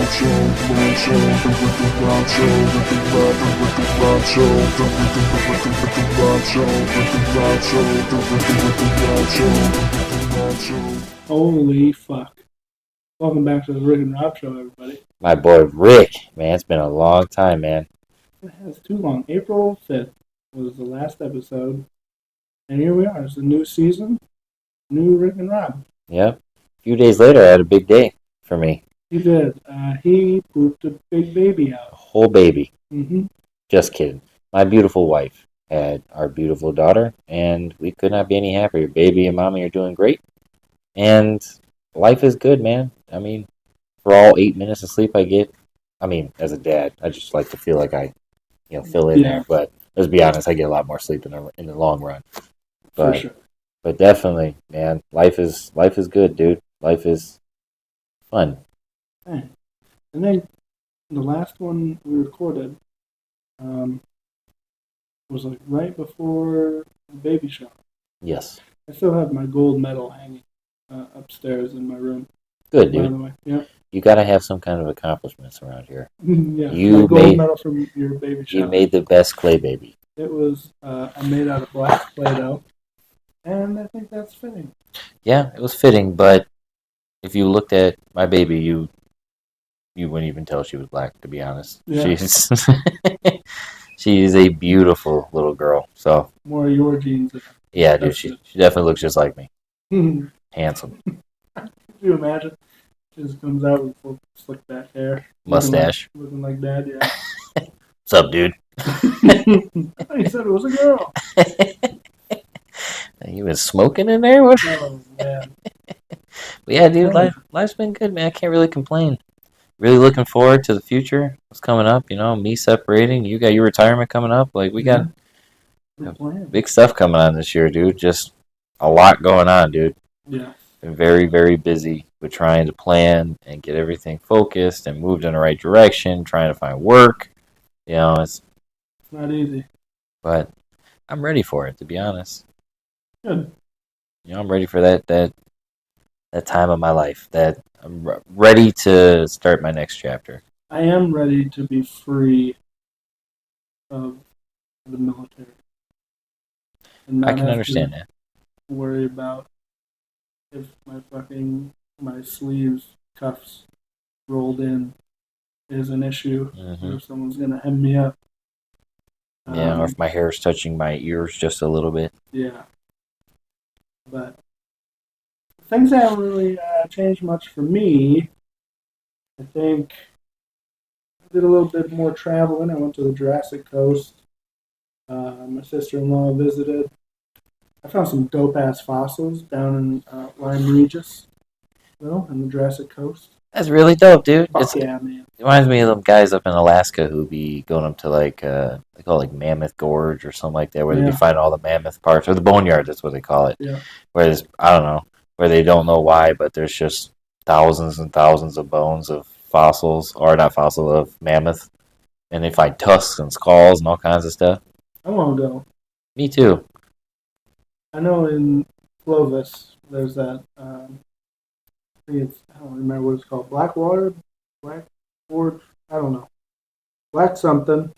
Holy fuck. Welcome back to the Rick and Rob Show, everybody. My boy Rick, man, it's been a long time, man. It has too long. April 5th was the last episode. And here we are. It's a new season. New Rick and Rob. Yep. A few days later, I had a big day for me. He did. He pooped a big baby out. A whole baby. Mm-hmm. Just kidding. My beautiful wife had our beautiful daughter, and we could not be any happier. Baby and mommy are doing great. And life is good, man. I mean, for all 8 minutes of sleep I get, I mean, as a dad, I just like to feel like I, fill in there. But let's be honest, I get a lot more sleep in the long run. But, for sure. But definitely, man, life is good, dude. Life is fun. And then the last one we recorded was like right before the baby shower. Yes. I still have my gold medal hanging upstairs in my room. Good, dude. By the way, yeah. You got to have some kind of accomplishments around here. Yeah, you gold medal from your baby shower. You made the best clay baby. It was I made out of black Play-Doh, and I think that's fitting. Yeah, it was fitting, but if you looked at my baby, you wouldn't even tell she was black, to be honest. Yeah. She's a beautiful little girl. So more of your genes. Yeah, dude, she definitely looks just like me. Handsome. Can you imagine? She just comes out with full slick back hair. Mustache. Looking like Dad, yeah. What's up, dude? He said it was a girl. You been smoking in there? What? Oh, man. But yeah, dude, life's been good, man. I can't really complain. Really looking forward to the future. What's coming up, me separating. You got your retirement coming up. Like, we got big stuff coming on this year, dude. Just a lot going on, dude. Yeah. Been very, very busy with trying to plan and get everything focused and moved in the right direction, trying to find work. It's not easy. But I'm ready for it, to be honest. Good. I'm ready for that time of my life. That I'm ready to start my next chapter. I am ready to be free of the military. And I can understand that. Worry about if my sleeves, cuffs rolled in is an issue, or if someone's gonna hem me up. Yeah, or if my hair is touching my ears just a little bit. Yeah. But things haven't really changed much for me. I think I did a little bit more traveling. I went to the Jurassic Coast. My sister-in-law visited. I found some dope-ass fossils down in Lyme Regis, in the Jurassic Coast. That's really dope, dude. Yeah, man. It reminds me of them guys up in Alaska who be going up to they call it Mammoth Gorge or something like that, where they be finding all the mammoth parts, or the boneyard, that's what they call it. Yeah. Where there's, I don't know, where they don't know why, but there's just thousands and thousands of bones of fossils, or not fossils, of mammoth, and they find tusks and skulls and all kinds of stuff. I want to go. Me too. I know in Clovis there's that. I don't remember what it's called. Black Forge. I don't know. Black something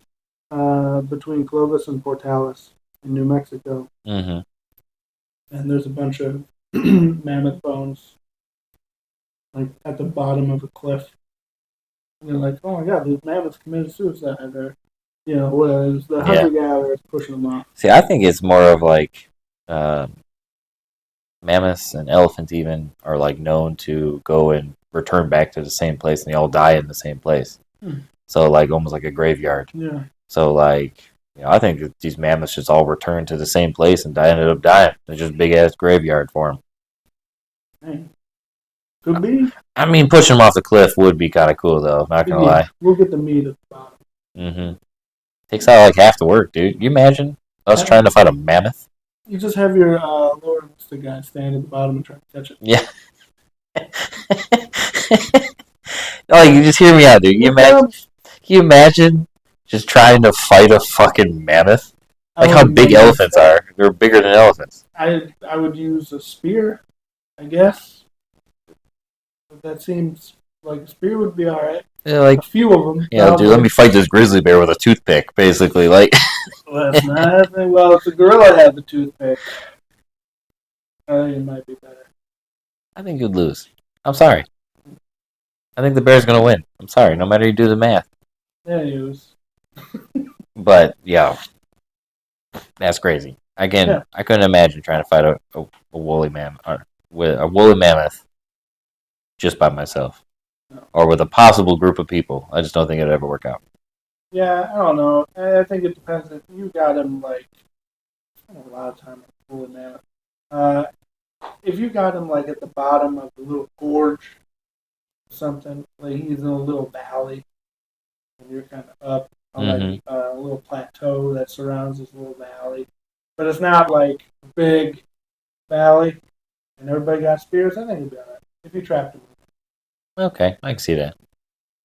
between Clovis and Portales in New Mexico. Mm-hmm. And there's a bunch of mammoth bones, like at the bottom of a cliff. And they're like, "Oh my God, these mammoths committed suicide," or whereas the hunter-gatherer is pushing them off. See, I think it's more of like mammoths and elephants even are like known to go and return back to the same place, and they all die in the same place. So like almost like a graveyard. Yeah. So like, I think that these mammoths just all returned to the same place and ended up dying. It's just big ass graveyard for them. Hey. Could be. I mean, pushing them off the cliff would be kind of cool though. Not gonna lie. We'll get the meat at the bottom. Mm-hmm. Takes out like half the work, dude. You imagine us trying to fight a mammoth? You just have your lower enlisted guy stand at the bottom and try to catch it. Yeah. Oh, you just hear me out, dude. Can you imagine just trying to fight a fucking mammoth? Like how big elephants are. They're bigger than elephants. I would use a spear, I guess. But that seems like a spear would be alright. Yeah, like, A few of them, yeah, dude, let me probably. fight this grizzly bear with a toothpick, basically. Like, Well, that's not happening. Well, if the gorilla had the toothpick, I think it might be better. I think you'd lose. I'm sorry. I think the bear's gonna win. I'm sorry, no matter you do the math. Yeah, he was. But yeah, that's crazy. Again, Yeah. I couldn't imagine trying to fight a woolly mammoth or with a woolly mammoth just by myself No. or with a possible group of people. I just don't think it'd ever work out. Yeah, I don't know. I think it depends if you got him like I spent a lot of time on Woolly Mammoth. Uh, if you got him like at the bottom of the little gorge or something, like he's in a little valley and you're kind of up on like Mm-hmm. a little plateau that surrounds this little valley, but it's not like a big valley and everybody got spears. I think it'd be alright if you trapped him. Okay, I can see that.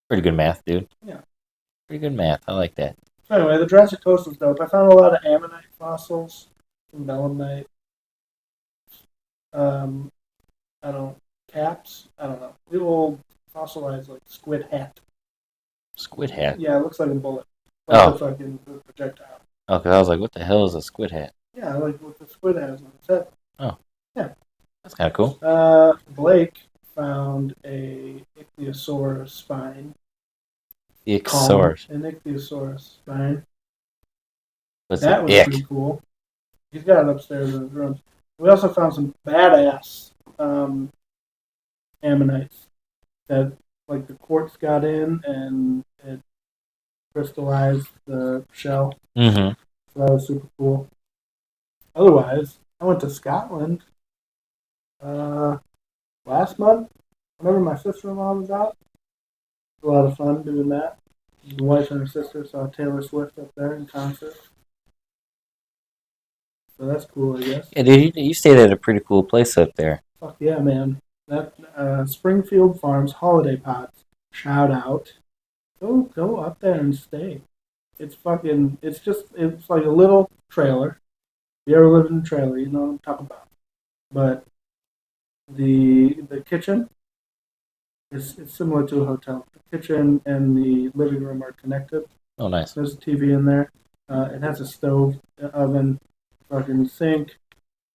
Pretty good math, dude. Yeah. Pretty good math. I like that. So anyway, the Jurassic Coast was dope. I found a lot of ammonite fossils, some belemnite. Um, I don't caps. I don't know. The old fossilized like squid hat. Squid hat. Yeah, it looks like a bullet. Like Oh, the fucking projectile. okay. I was like, what the hell is a squid hat? Yeah, like what the squid has on its head. Oh, Yeah. that's kind of cool. Blake found a ichthyosaurus spine. The Column. Ichthyosaurus. An ichthyosaurus spine. What's That the was pretty ick? cool. He's got it upstairs in his room. We also found some badass ammonites that like the quartz got in and it crystallized the shell. Mm-hmm. So that was super cool. Otherwise, I went to Scotland uh, last month. Whenever my sister-in-law was out, it was a lot of fun doing that. The wife and her sister saw Taylor Swift up there in concert, so that's cool, I guess. Yeah, dude, you stayed at a pretty cool place up there. Fuck yeah, man! That Springfield Farms holiday pots. Shout out! Go up there and stay. It's fucking. It's like a little trailer. If you ever lived in a trailer, you know what I'm talking about. But the kitchen is it's similar to a hotel. The kitchen and the living room are connected. Oh, nice. There's a TV in there. It has a stove, oven, fucking sink,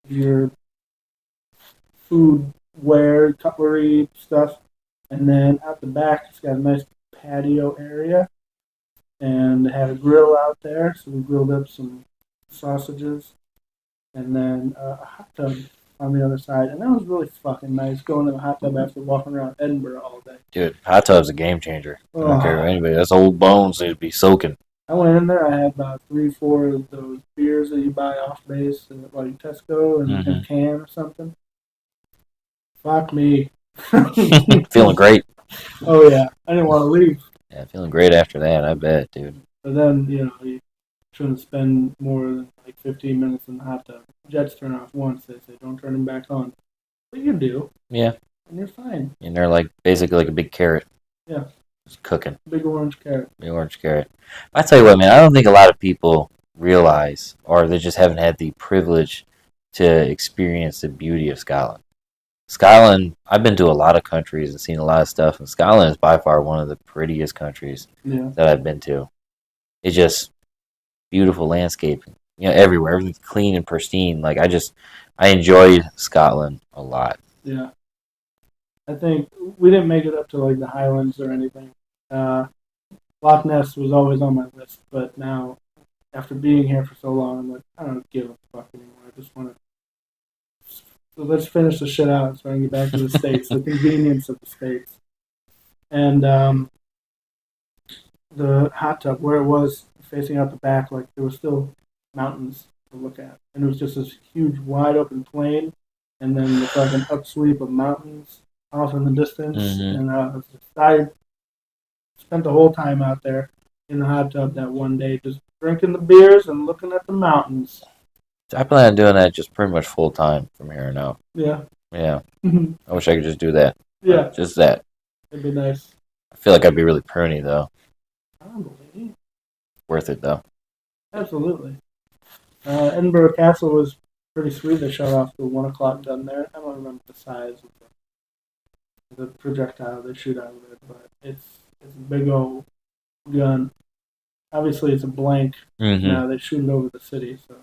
your food ware, cutlery stuff, and then out the back it's got a nice patio area, and they had a grill out there, so we grilled up some sausages, and then a hot tub on the other side, and that was really fucking nice going to the hot tub after walking around Edinburgh all day. Dude, hot tub's a game changer. I don't care Oh, what anybody. That's old bones. They'd be soaking. I went in there. I had about 3, 4 of those beers that you buy off base at like Tesco and Mm-hmm. a can or something. Fuck me. Feeling great. Oh yeah, I didn't want to leave. Yeah, feeling great after that. I bet, dude. But then you shouldn't spend more than like 15 minutes in the hot tub. Jets turn off once. They say don't turn them back on, but you do, Yeah, and you're fine. and they're like basically like a big carrot. Yeah, Just cooking. big orange carrot. Big orange carrot. I tell you what, man. I don't think a lot of people realize, or they just haven't had the privilege to experience the beauty of Scotland. Scotland, I've been to a lot of countries and seen a lot of stuff, and Scotland is by far one of the prettiest countries Yeah, that I've been to. It's just beautiful landscape, everywhere. Everything's clean and pristine. Like I enjoyed Scotland a lot. yeah. I think we didn't make it up to like the Highlands or anything. Loch Ness was always on my list, but now after being here for so long, I'm like, I don't give a fuck anymore. I just want to. So let's finish the shit out so I can get back to the States, the convenience of the States. And the hot tub, where it was facing out the back, like there was still mountains to look at. And it was just this huge, wide open plain, and then the fucking upsweep of mountains off in the distance. Mm-hmm. And I spent the whole time out there in the hot tub that one day, just drinking the beers and looking at the mountains. I plan on doing that just pretty much full time from here on out. Yeah. Yeah, I wish I could just do that. Yeah. Just that. It'd be nice. I feel like I'd be really pruny though. Probably. Worth it though. Absolutely. Edinburgh Castle was pretty sweet. They shot off the 1 o'clock gun there. I don't remember the size of the projectile they shoot out of it, but it's It's a big old gun. Obviously, it's a blank. Mm-hmm. Now they shoot it over the city. So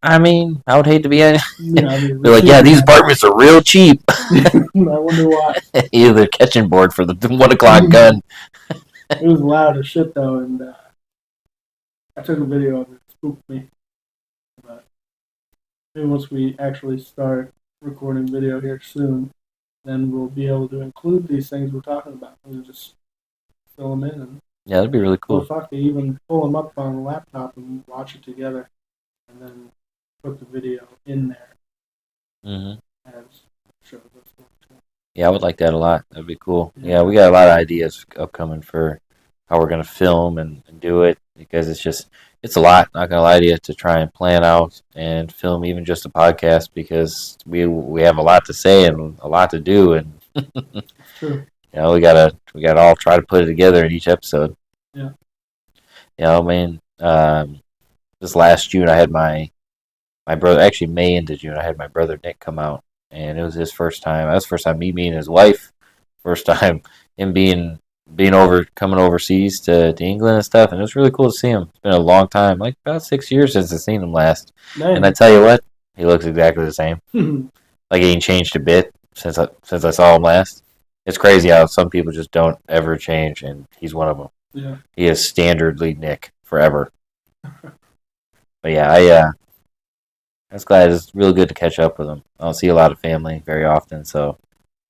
I mean, I would hate to be yeah, be like, yeah, these apartments are real cheap. I wonder why. Either catching board for the 1 o'clock gun. It was loud as shit though, and I took a video of it. It spooked me. But maybe once we actually start recording video here soon, then we'll be able to include these things we're talking about. We'll just fill them in, and Yeah, that'd be really well, cool. fuck, they even pull them up on the laptop and watch it together, and then put the video in there Mm-hmm. as shows us. Yeah, I would like that a lot. That'd be cool. Yeah, we got a lot of ideas upcoming for how we're gonna film and do it because it's a lot. Not gonna lie to you to try and plan out and film even just a podcast because we have a lot to say and a lot to do and It's true. we gotta all try to put it together in each episode. Yeah. I mean, this last June I had my brother, actually May into June, I had my brother Nick come out, and it was his first time. That was the first time me meeting his wife, first time him coming overseas to England and stuff, and it was really cool to see him. It's been a long time, like about 6 years since I seen him last. Dang. And I tell you what, he looks exactly the same. Like he ain't changed a bit since I saw him last. It's crazy how some people just don't ever change, and he's one of them. Yeah. He is standardly Nick forever. But yeah, I was glad. It's really good to catch up with him. I don't see a lot of family very often, so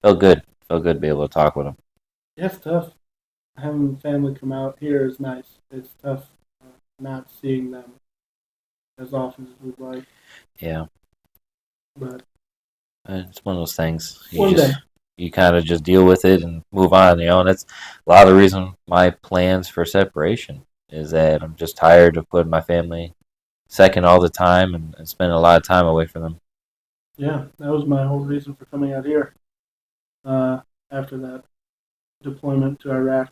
felt good. Felt good to be able to talk with him. Yeah, it's tough. Having family come out here is nice. It's tough not seeing them as often as we'd like. Yeah, But it's one of those things. One day. You kind of just deal with it and move on, and that's a lot of the reason my plans for separation is that I'm just tired of putting my family second all the time and spending a lot of time away from them. Yeah, that was my whole reason for coming out here. After that deployment to Iraq,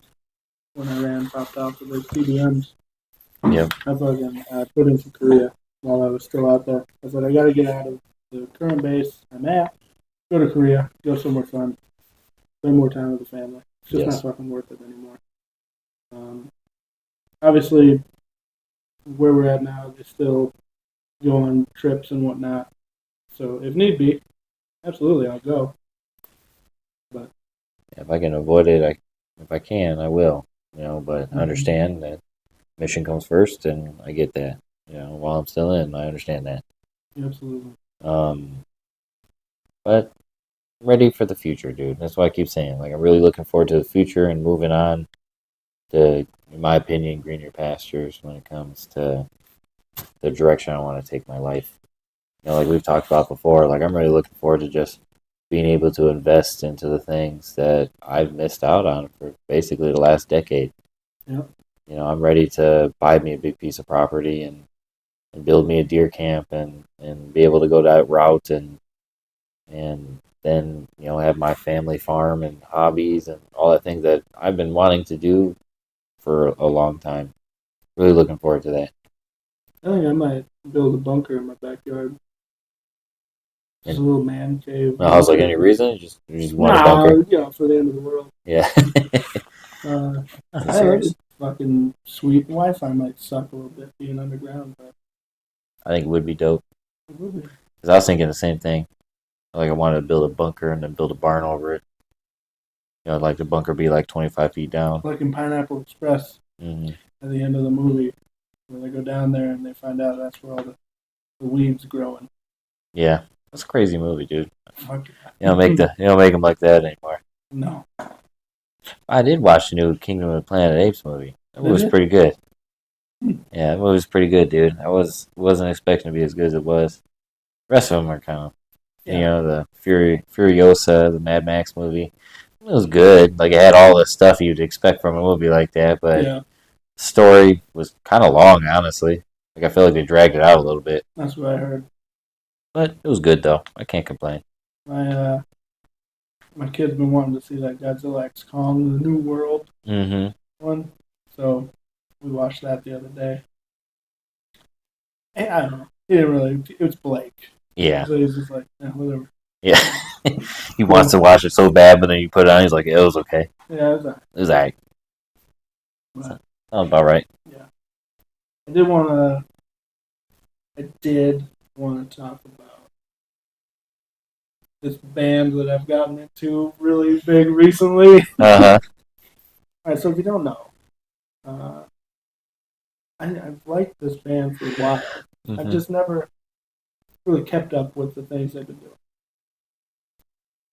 when Iran popped off with those CBMs, Yep. I fucking put into Korea while I was still out there. I said, I got to get out of the current base I'm at, go to Korea, go somewhere fun, spend more time with the family. It's just not fucking worth it anymore. Obviously, where we're at now, they still go on trips and whatnot. So if need be, absolutely, I'll go. But if I can avoid it, if I can, I will. But I understand that mission comes first, and I get that. While I'm still in, I understand that. Absolutely. But I'm ready for the future, dude. That's why I keep saying, like, I'm really looking forward to the future and moving on to, in my opinion, greener pastures when it comes to the direction I want to take my life. Like we've talked about before, like I'm really looking forward to just being able to invest into the things that I've missed out on for basically the last decade. Yep. I'm ready to buy me a big piece of property and build me a deer camp and be able to go that route and then have my family farm and hobbies and all the things that I've been wanting to do for a long time. Really looking forward to that. I think I might build a bunker in my backyard. Just a little man cave. I was like, any reason? You just want a bunker? For the end of the world. Yeah. It's fucking sweet. Wi-Fi might suck a little bit being underground, but I think it would be dope. It would be. Because I was thinking the same thing. Like I wanted to build a bunker and then build a barn over it. Like the bunker be like 25 feet down. Like in Pineapple Express at the end of the movie, where they go down there and they find out that's where all the weeds growing. Yeah, that's a crazy movie, dude. Fuck. You don't make them like that anymore. No. I did watch the new Kingdom of the Planet of the Apes movie. That was pretty good. Yeah, that movie was pretty good, dude. I wasn't expecting to be as good as it was. The rest of them are kind of, the Furiosa, the Mad Max movie. It was good. Like, it had all the stuff you'd expect from a movie like that, but the story was kind of long, honestly. Like, I feel like they dragged it out a little bit. That's what I heard. But it was good, though. I can't complain. My kid's been wanting to see that Godzilla X Kong, the New World one. So we watched that the other day. And I don't know. He didn't really. It was Blake. Yeah. So he's just like, whatever. Yeah. He wants to watch it so bad, but then you put it on, he's like, it was okay. Yeah, it was alright. It was alright. But Sounds about right. yeah, I did want to. I did want to talk about this band that I've gotten into really big recently. Uh huh. All right, so if you don't know, uh, I've liked this band for a while. I've Mm-hmm. just never really kept up with the things they've been doing.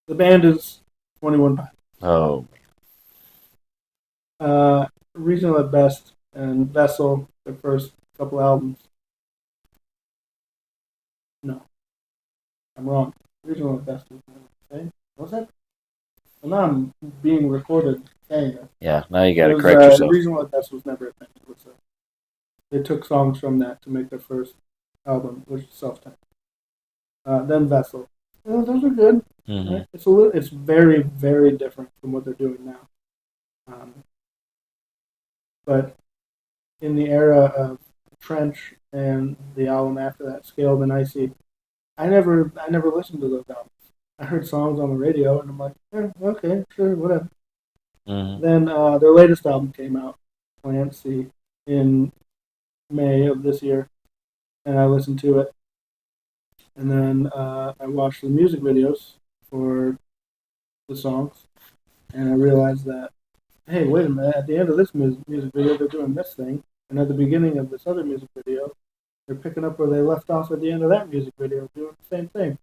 The band is 21 Pilots. Oh. Regional at Best and Vessel, their first couple albums. No, I'm wrong. Regional at Best was the same. Was it? Well, now I'm being recorded saying that. Yeah. Now you got It to was correct yourself. Regional at Best was never a thing. It was they took songs from that to make their first album, which is self-titled. Then Vessel. Those are good. Mm-hmm. Right? It's very, very different from what they're doing now. But in the era of Trench and the album after that, Scaled and Icy, I never listened to those albums. I heard songs on the radio and I'm like, okay, sure, whatever. Mm-hmm. Then their latest album came out, Plant C, in May of this year, and I listened to it. And then I watched the music videos for the songs, and I realized that, hey, wait a minute, at the end of this music video, they're doing this thing, and at the beginning of this other music video, they're picking up where they left off at the end of that music video, doing the same thing.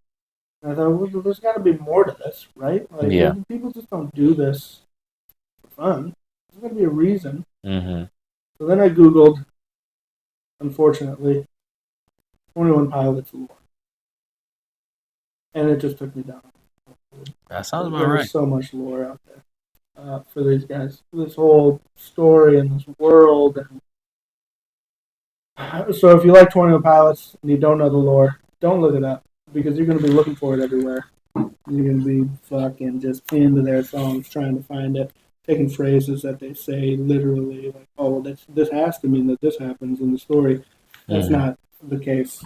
And I thought, well, there's got to be more to this, right? Like, Yeah. people just don't do this for fun. There's got to be a reason. Mm-hmm. So then I Googled, unfortunately, 21 Pilots lore. And it just took me down. That sounds about There's right. so much lore out there for these guys. This whole story and this world. So if you like 21 Pilots and you don't know the lore, don't look it up because you're going to be looking for it everywhere. You're going to be fucking just into their songs trying to find it, taking phrases that they say literally, like, oh, well, this has to mean that this happens in the story. That's not the case.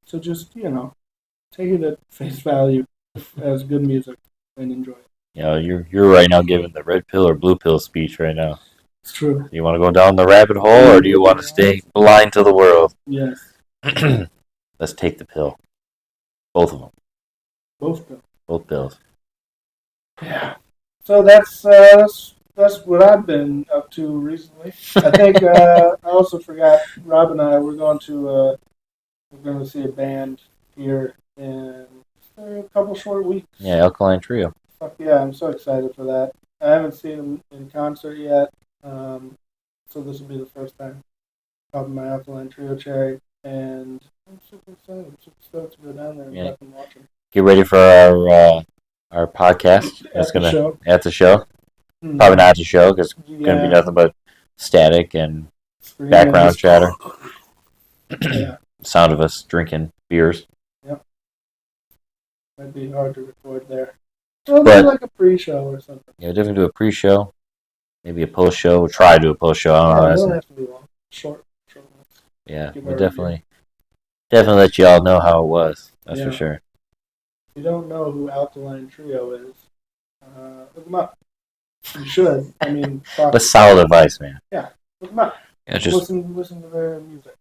So just, take it at face value as good music and enjoy it. Yeah, you're right now giving the red pill or blue pill speech right now. It's true. Do you want to go down the rabbit hole, or do you want to stay blind to the world? Yes. Let's take the pill. Both of them. Both pills. Both pills. Yeah. So that's what I've been up to recently. I think I also forgot. Rob and I we're going to see a band here in a couple short weeks. Yeah, Alkaline Trio. Fuck yeah! I'm so excited for that. I haven't seen them in concert yet, so this will be the first time popping my Alkaline Trio cherry, and I'm super excited. I'm super stoked to go down there and fucking watch them. Get ready for our podcast. It's gonna show. At the show. Mm-hmm. Probably not at the show because it's gonna be nothing but static and background chatter. Yeah. Sound of us drinking beers. Yep. Might be hard to record there. Well, maybe like a pre-show or something. Yeah, we'll definitely do a pre-show. Maybe a post-show. We'll try to do a post-show. I don't know. It doesn't have to be long. Short. Yeah, we'll definitely let you all know how it was. That's for sure. If you don't know who Alkaline Trio is, look them up. You should. I mean, that's solid advice, man. Yeah, look them up. Yeah, just listen to their music.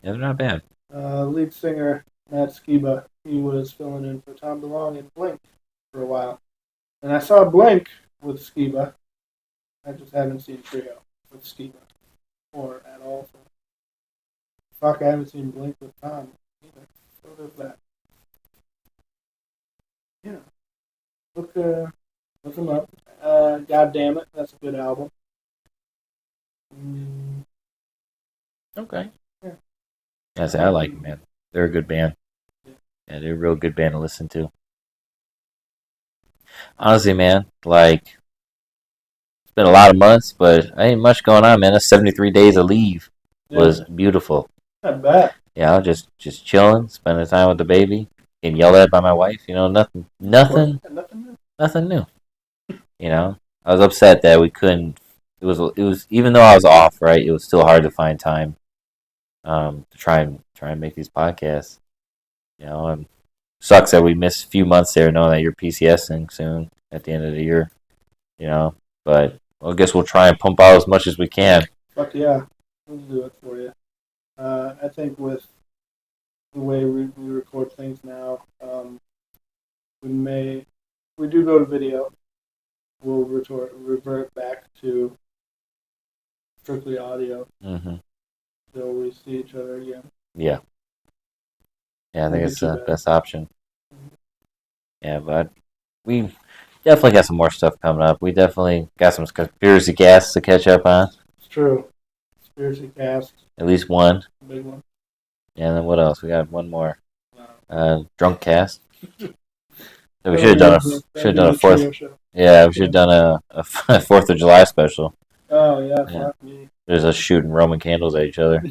Yeah, they're not bad. Lead singer Matt Skiba, he was filling in for Tom DeLonge in Blink for a while, and I saw Blink with Skiba. I just haven't seen Trio with Skiba or at all. Fuck, I haven't seen Blink with Tom either. So there's that. Yeah. Look them up. God Damn It, that's a good album. Okay. Yeah. I like them, man. They're a good band. Yeah, they're a real good band to listen to. Honestly, man, like, it's been a lot of months, but ain't much going on, man. That's 73 days of leave was beautiful. Not bad. Yeah, I was just chilling, spending time with the baby, getting yelled at by my wife. Nothing new. I was upset that we couldn't. It was even though I was off, right? It was still hard to find time, to try and make these podcasts. And sucks that we missed a few months there, knowing that you're PCSing soon at the end of the year. But I guess we'll try and pump out as much as we can. Fuck yeah, we'll do it for you. I think with the way we record things now, we do go to video. We'll revert back to strictly audio Mm-hmm. until we see each other again. Yeah. Yeah, I think it's the best option. Yeah, but we definitely got some more stuff coming up. We definitely got some conspiracy casts to catch up on. It's true. Conspiracy cast. At least one. Big one. Yeah, and then what else? We got one more. Wow. Drunk cast. So we should have done a fourth. Yeah, we should have done a 4th of July special. Oh yeah, fuck me. There's us shooting Roman candles at each other.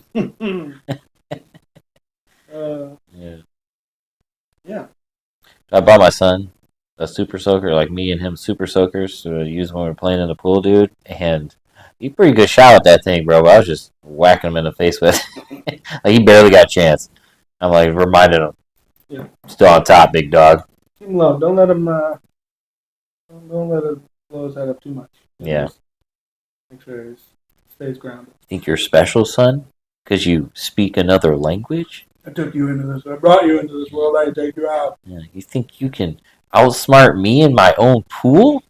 Yeah. I bought my son a super soaker, like me and him super soakers to use when we were playing in the pool, dude. And he pretty good shot with that thing, bro. But I was just whacking him in the face with it. Like he barely got a chance. I'm like reminding him. Yeah. Still on top, big dog. Keep him low. Don't let him don't let him blow his head up too much. Yeah. Just make sure he stays grounded. Think you're special, son? Because you speak another language? I took you into this. I brought you into this world. I didn't take you out. Yeah, you think you can outsmart me in my own pool?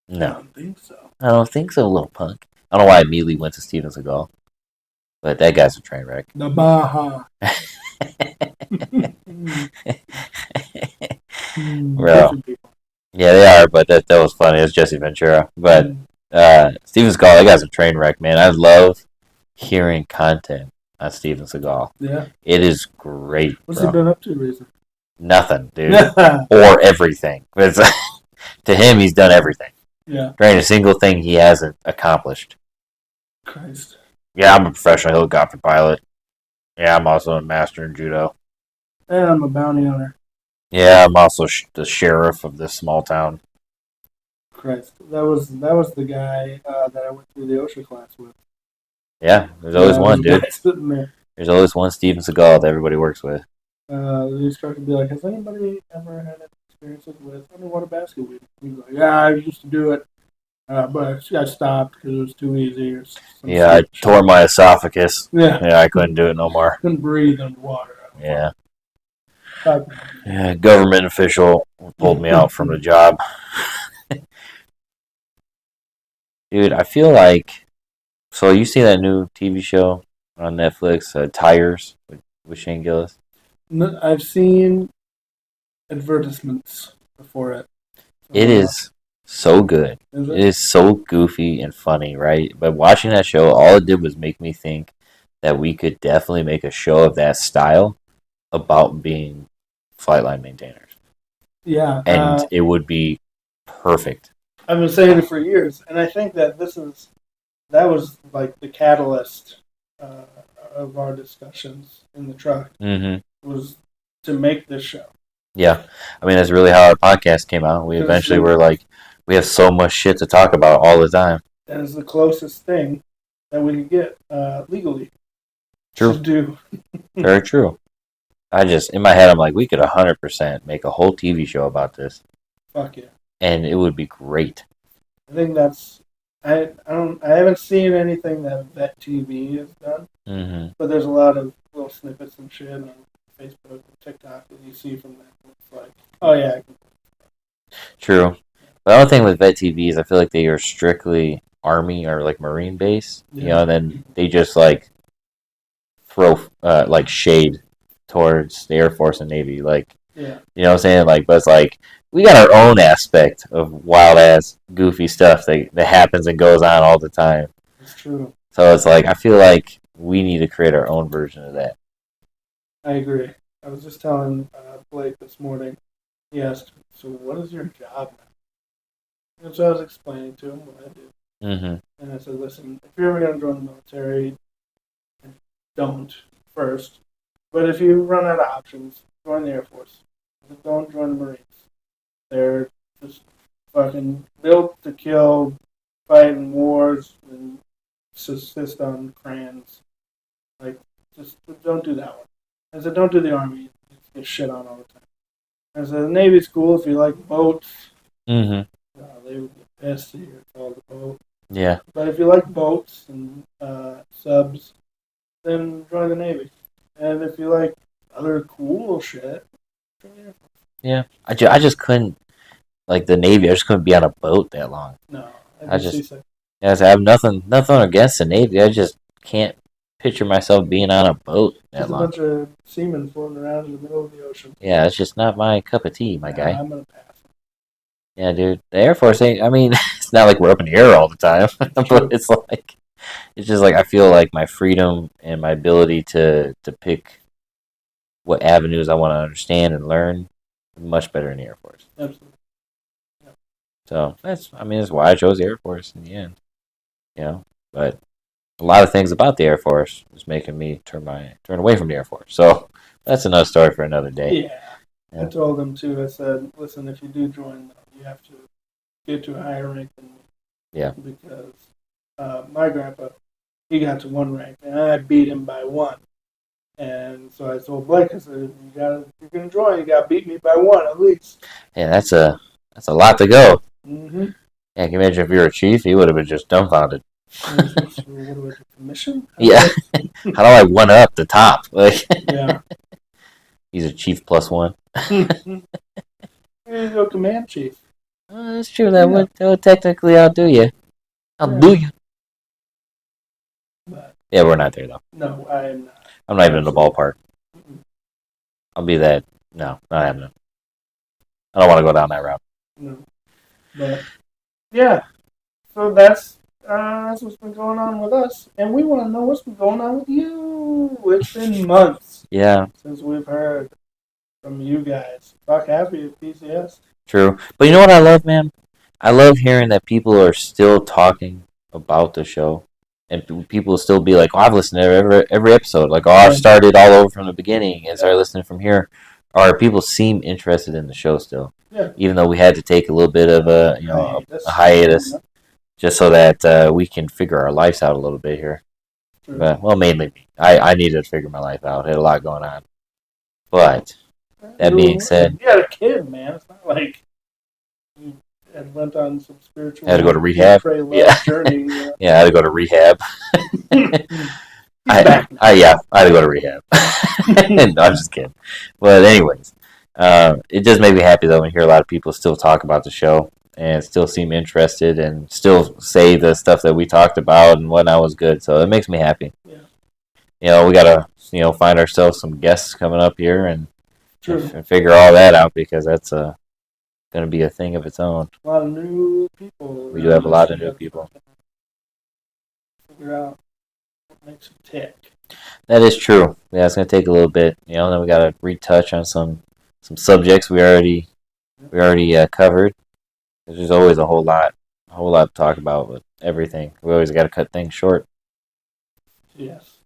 No. I don't think so. I don't think so, little punk. I don't know why I immediately went to Steven Seagal. But that guy's a train wreck. The Baja. Bro. Yeah, they are, but that was funny. It's Jesse Ventura. But Steven Seagal, that guy's a train wreck, man. I love hearing content on Steven Seagal. Yeah. It is great. What's he been up to recently? Nothing, dude. Or everything. To him, he's done everything. Yeah. There ain't a single thing he hasn't accomplished. Christ. Yeah, I'm a professional helicopter pilot. Yeah, I'm also a master in judo. And I'm a bounty hunter. Yeah, I'm also the sheriff of this small town. Christ. That was the guy that I went through the OSHA class with. Yeah, there's always one, dude. Sitting there. There's always one Steven Seagal that everybody works with. The instructor would be like, has anybody ever had experiences with underwater basket weaving? He's like, yeah, I used to do it, but I stopped because it was too easy. Yeah, I tore my esophagus. Yeah, I couldn't do it no more. Couldn't breathe underwater. Yeah. Yeah, government official pulled me out from the job. Dude, I feel like... So you see that new TV show on Netflix, Tires, with Shane Gillis? I've seen advertisements before it. It is so good. Is it? It is so goofy and funny, right? But watching that show, all it did was make me think that we could definitely make a show of that style about being flight line maintainers. Yeah. And it would be perfect. I've been saying it for years, and I think that that was like the catalyst of our discussions in the truck. Mm-hmm. Was to make this show. Yeah. I mean, that's really how our podcast came out. We eventually were like, we have so much shit to talk about all the time. And it's the closest thing that we could get legally. True. To do. Very true. In my head, I'm like, we could 100% make a whole TV show about this. Fuck yeah. And it would be great. I think that's... I haven't seen anything that Vet TV has done. Mm-hmm. But there's a lot of little snippets and shit on Facebook and TikTok that you see from that. It's like, oh yeah. True. But the only thing with Vet TV is I feel like they are strictly Army or like Marine base. Yeah. You know, and then they just like throw like shade towards the Air Force and Navy. Like, yeah. You know what I'm saying? Like, but it's like, we got our own aspect of wild ass goofy stuff that happens and goes on all the time. It's true. So it's like, I feel like we need to create our own version of that. I agree. I was just telling Blake this morning. He asked, so what is your job now? And so I was explaining to him what I do. Mm-hmm. And I said, listen, if you're ever going to join the military, don't first. But if you run out of options, join the Air Force. Don't join the Marines. They're just fucking built to kill, fight in wars, and subsist on crayons. Like, just don't do that one. I said, don't do the Army. You get shit on all the time. I said, the Navy school, if you like boats, Mm-hmm. they would get pissed that you're called a boat. Yeah. But if you like boats and subs, then join the Navy. And if you like other cool shit, join the Air Force. Yeah. I just couldn't, like the Navy, I just couldn't be on a boat that long. No, I'd I be just, seasick. yes, I have nothing against the Navy. I just can't picture myself being on a boat that Just a long. bunch of seamen floating around in the middle of the ocean. Yeah, it's just not my cup of tea, my Nah, guy. I'm gonna pass. Yeah, dude. The Air Force ain't, I mean, it's not like we're up in the air all the time, It's but true. it's just like I feel like my freedom and my ability to pick what avenues I want to understand and learn much better in the Air Force. Absolutely. Yeah. So that's why I chose the Air Force in the end. You know, but a lot of things about the Air Force is making me turn away from the Air Force. So that's another story for another day. Yeah. I told them too. I said, listen, if you do join, though, you have to get to a higher rank than me. Yeah. Because my grandpa, he got to one rank, and I beat him by one. And so I told Blake, I said, if you're gonna join, you gotta beat me by one at least. Yeah, that's a lot to go. Mm-hmm. Yeah, can you imagine if you were a chief? He would have been just dumbfounded. So what do I do? Commission? Yeah. How do I one up the top? Like, Yeah. he's a chief plus one. You go command chief. Oh, that's true. That would technically outdo you. Outdo you. But Yeah, we're not there though. no, I am not. I'm not even in the ballpark. Mm-mm. I'll be that. No, not happening. I don't want to go down that route. No. But yeah, so that's what's been going on with us, and we want to know what's been going on with you. It's been months Yeah, since we've heard from you guys. Fuck happy at PCS. true. But you know what I love, man? I love hearing that people are still talking about the show, and people still be like, "Oh, I've listened to every episode." Like, "Oh, I've started all over from the beginning and started listening from here." Or people seem interested in the show still, Yeah. even though we had to take a little bit of a hiatus, just so that we can figure our lives out a little bit here. True. But well, mainly me. I needed to figure my life out. I had a lot going on. But that being said, you had a kid, man. It's not like you had went on some spiritual. I had to go to rehab. Pray, love Yeah, journey. yeah, I had to go to rehab. I had to go to rehab. No, I'm just kidding. But anyways, it does make me happy though when you hear a lot of people still talk about the show and still seem interested and still say the stuff that we talked about and whatnot was good. So it makes me happy. Yeah. You know, we gotta find ourselves some guests coming up here and figure all that out because that's going to be a thing of its own. A lot of new people. We do have a lot of new people. Figure out what makes it tick. That is true. Yeah, it's going to take a little bit. Then we got to retouch on some subjects we already covered. There's always a whole lot to talk about with everything. We always got to cut things short. Yes.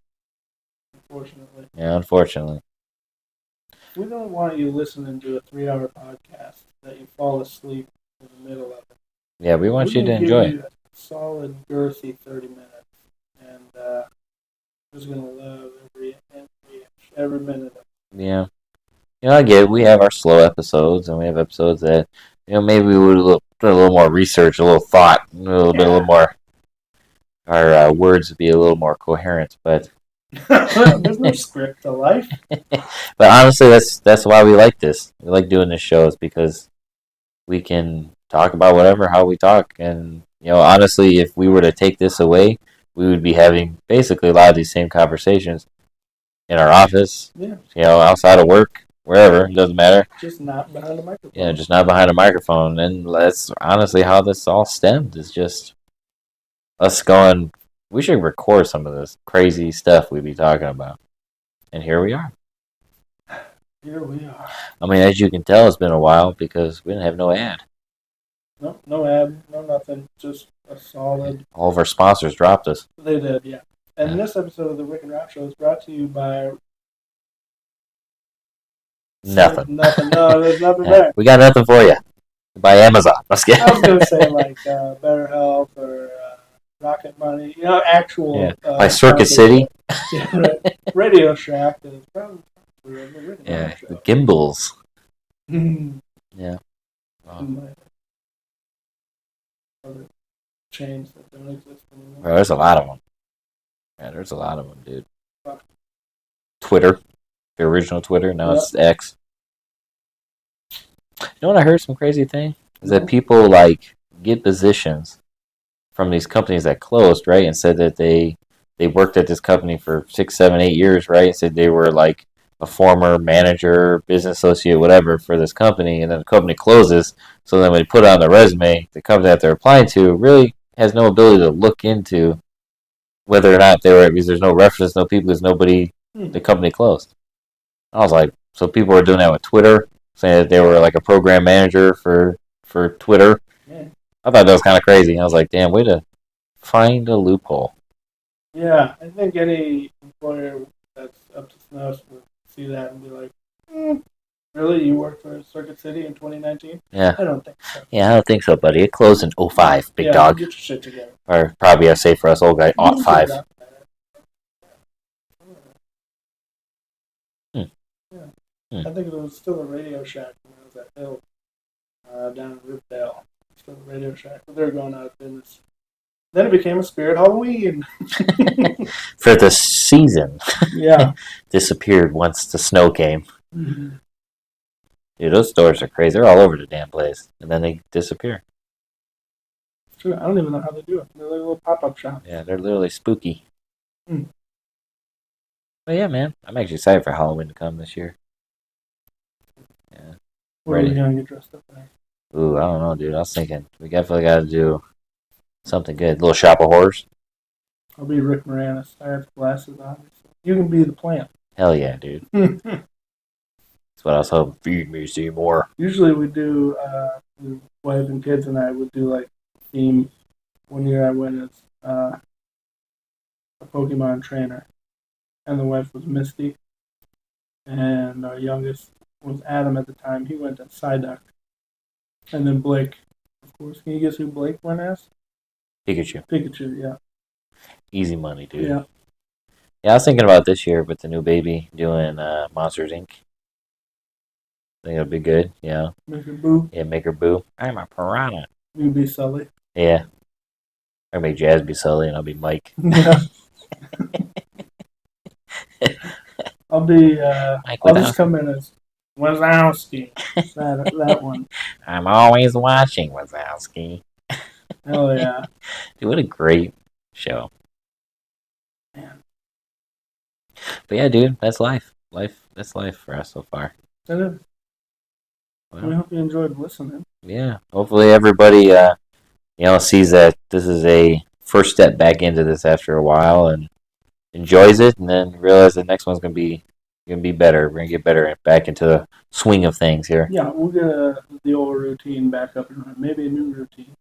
Unfortunately. Yeah, unfortunately. We don't want you listening to a 3-hour podcast that you fall asleep in the middle of it. Yeah, we want you to enjoy it. A solid, girthy 30 minutes. And just going to love every minute of it. Yeah. I get it. We have our slow episodes, and we have episodes that, maybe we would do a little more research, a little thought, a little more. Our words would be a little more coherent, but there's no script to life. But honestly, that's why we like this. We like doing this show is because we can talk about whatever, how we talk, and honestly, if we were to take this away, we would be having basically a lot of these same conversations in our office, outside of work, wherever, it doesn't matter. Just not behind a microphone. Yeah, just not behind a microphone, and that's honestly how this all stemmed. Is just us going. We should record some of this crazy stuff we'd be talking about, and here we are. Here we are. I mean, as you can tell, it's been a while because we didn't have no ad. No ad, no nothing. Just a solid. All of our sponsors dropped us. They did, yeah. And this episode of the Rick and Rob Show is brought to you by nothing. Nothing. No, there's nothing there. We got nothing for you. By Amazon. I was going to say like Better Health or Rocket Money. Actual. Like Circuit City. Yeah, right. Radio Shack is probably. The gimbals. Yeah. chains that don't exist anymore. Bro, there's a lot of them. Yeah, there's a lot of them, dude. Twitter, the original Twitter. Now Yep. it's X. You know what I heard? Some crazy thing is No. that people like get positions from these companies that closed, right? And said that they worked at this company for 6, 7, 8 years, right? And said they were like a former manager, business associate, whatever for this company, and then the company closes. So then when they put it on the resume, the company that they're applying to really has no ability to look into whether or not they were, because there's no reference, no people, because nobody, the company closed. I was like, so people were doing that with Twitter, saying that they were like a program manager for Twitter. Yeah. I thought that was kind of crazy. I was like, damn, way to find a loophole. Yeah, I think any employer that's up to snuff would see that and be like, really? You worked for Circuit City in 2019? Yeah. I don't think so. Yeah, I don't think so, buddy. It closed in 05, big yeah, dog. Get your shit together. Or probably I say for us old guy, 05. Yeah. I think it was still a Radio Shack when I was at Hill down in Riverdale. Still a Radio Shack, but they're going out of business. Then it became a Spirit Halloween. For the season. Yeah. Disappeared once the snow came. Mm-hmm. Dude, those stores are crazy. They're all over the damn place. And then they disappear. True. I don't even know how they do it. They're like little pop-up shops. Yeah, they're literally spooky. But yeah, man. I'm actually excited for Halloween to come this year. Yeah. What are we going to get dressed up as? Ooh, I don't know, dude. I was thinking we definitely got to do something good. Little shop of horrors. I'll be Rick Moranis. I have glasses on. You can be the plant. Hell yeah, dude. That's what I was hoping. Feed me, Seymour. Usually we do, the wife and kids and I would do like theme. One year I went as a Pokemon trainer, and the wife was Misty, and our youngest was Adam at the time. He went as Psyduck, and then Blake, of course. Can you guess who Blake went as? Pikachu. Pikachu, yeah. Easy money, dude. Yeah. Yeah, I was thinking about this year with the new baby doing Monsters Inc. I think it'll be good, yeah. Make her boo. Yeah, make her boo. I'm a piranha. You be Sully. Yeah. Or make Jazz be Sully and I'll be Mike. Yeah. I'll be, I'll just come in as Wazowski. that one. I'm always watching Wazowski. Hell yeah. Dude, what a great show. Man. But yeah, dude, that's life. That's life for us so far. That is. Well, We hope you enjoyed listening. yeah. Hopefully everybody sees that this is a first step back into this after a while and enjoys it, and then realize the next one's gonna be better. We're gonna get better back into the swing of things here. Yeah, we'll get the old routine back up and running. Maybe a new routine.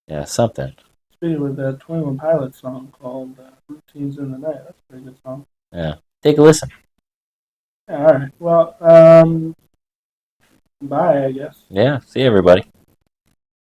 Yeah, something. Speaking with that 21 Pilots song called Routines in the Night. That's a pretty good song. Yeah. Take a listen. Yeah, all right. Well, bye, I guess. Yeah. See you, everybody.